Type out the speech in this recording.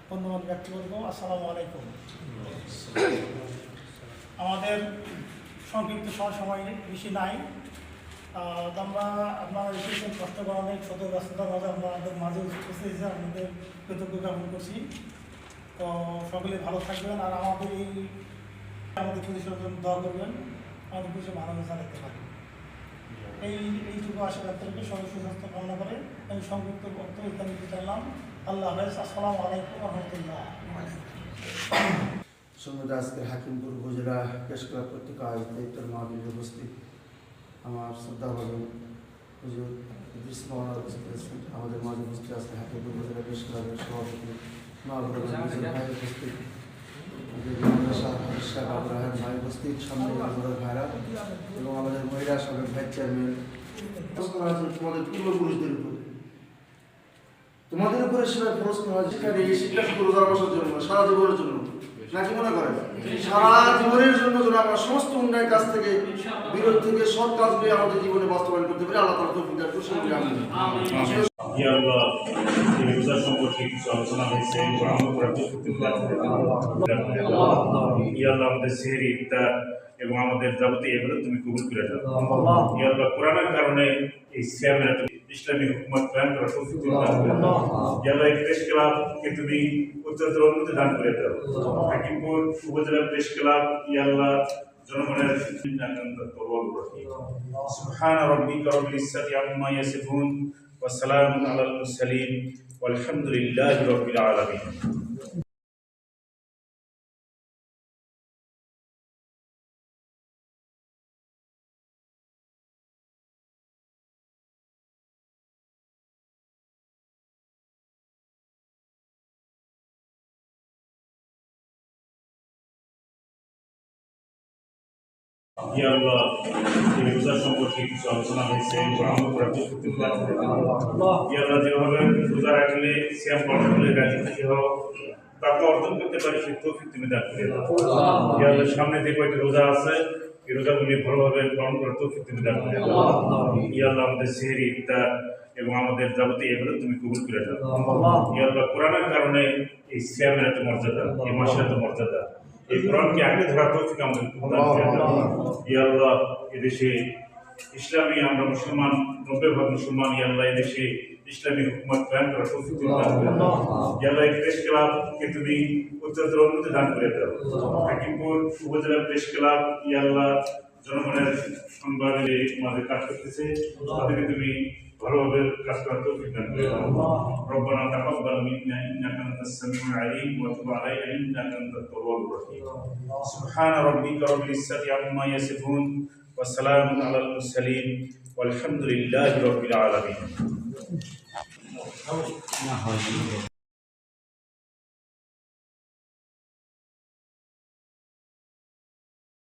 ধন্যবাদ ব্যক্ত করব। আসসালামু আলাইকুম। আমাদের সংক্ষিপ্ত সময় বেশি নাই। আমরা আপনারা এসেছেন কষ্ট করে অনেক শত ব্যস্ততার মাঝে আমাদের মাঝে উপস্থিত আমাদের কৃতজ্ঞ জ্ঞাপন করছি। তো সকলে ভালো থাকবেন আর আমাদের পরিষদের জন্য দোয়া করবেন, আমাদের পরিষদ ভালো চালাতে পারবেন। এইটুকু আশীর্বাদ থেকে সবাই সুস্বাস্থ্য কামনা করে আমি সংযুক্ত বক্তব্য এখানে দিতে চাইলাম। আল্লাহ হাফেজ। আসসালামু আলাইকুম রহমতুল্লাহ। সমুদ্র আজকের হাকিমপুর উপজেলা প্রেস ক্লাব কর্তৃক আয়োজিত ইফতার মাহফিলে উপস্থিত আমার শ্রদ্ধা ভজন হুজুর ইদ্রিস মাওলানা উপস্থিত আছেন। আমাদের মাঝে উপস্থিত আজকে হাকিমপুর উপজেলা প্রেস ক্লাবের সভাপতি ভাই উপস্থিত, ভাই উপস্থিত, সামনে ভাইরা এবং আমাদের মহিলা সবের ভাই চেয়ারম্যান। তোমাদের পূর্বপুরুষদের উপরে, তোমাদের উপরে সেটা খরচ করা এই শিক্ষা শুধু রোজা বসার জন্য সারা জীবনের জন্য নাকি মনে করেন সারা জীবনের জন্য যেন আমরা সমস্ত অন্যায়ের কাছ থেকে বিরোধ থেকে সব কাজগুলি আমাদের জীবনে বাস্তবায়ন করতে পারি। আল্লাহ তাআলা তৌফিক দান করুন। ইয়া আল্লাহ, এই রোজা সম্পর্কে কিছু আলোচনা হয়েছে, আমল করার তৌফিক দান করুন। ইয়া আল্লাহ, আমাদের সেহরি ইফতার এবং আমাদের যাবতীয় এগুলো তুমি কবুল করে দাও। ইয়া আল্লাহ, কোরআনের কারণে এই সিয়ামের ইসলামী হুকুমত কায়েম করার তৌফিক দান করে দাও। ইয়া আল্লাহ, এই প্রেস ক্লাবকে তুমি উচ্চতর উন্নতি দান করে দাও। হাকিমপুর উপজেলা প্রেস ক্লাব ইয়া আল্লাহ জনগণের সুবহান রাব্বিকা রাব্বিল ইজ্জাতি আম্মা ইয়াসিফুন ওয়া সালামুন আলাল মুরসালিন ওয়ালহামদুলিল্লাহি রাব্বিল আলামিন। ইয়া আল্লাহ, এই রোজা সম্পর্কে কিছু আলোচনা হয়েছে, আমল করার তৌফিক দান করে দাও। ইয়া আল্লাহ, যেভাবে রোজা রাখলে সিয়াম পালন করলে রাজি খুশি হও, তাকওয়া অর্জন করতে পারি, সেই তৌফিক তুমি দান করে দাও। ইয়া আল্লাহ, সামনে যে কয়টি রোজা আছে এই রোজাগুলি ভালোভাবে পালন করার তৌফিক তুমি দান করে দাও। ইয়া আল্লাহ, আমাদের সেহরি ইফতার এবং আমাদের যাবতীয় এগুলো তুমি কবুল করে দাও। ইয়া আল্লাহ, কোরআনের কারণে এই সিয়ামের এত মর্যাদা, এই মাসের এত মর্যাদা, এই কোরআনকে আগে ধরার তৌফিক আমাদের দান করে দাও। ইয়া আল্লাহ, এদেশে ইসলামী আমরা মুসলমান 90% মুসলমান। ইয়া আল্লাহ, এদেশে ইসলামী হুকুমত কায়েম করার তৌফিক দান করে দাও। ইয়া আল্লাহ, এই প্রেস ক্লাবকে তুমি উচ্চতর উন্নতি দান করে দাও। হাকিমপুর উপজেলা প্রেস ক্লাব ইয়া আল্লাহ জনগণের সংবাদের মাঝে কাজ করতেছে, তাদেরকে তুমি ভালোভাবে কাজ করার তৌফিক দান করে দাও। রব্বানা তাকাব্বাল মিন্না ইন্নাকা আনতাস সামিউল আলিম ওয়া তুব আলাইনা ইন্নাকা আনতাত তাওয়াবুর রহিম। সুবহান রাব্বিকা রাব্বিল ইজ্জাতি আম্মা ইয়াসিফুন ওয়া সালামুন আলাল মুরসালিন ওয়ালহামদুলিল্লাহি রাব্বিল আলামিন।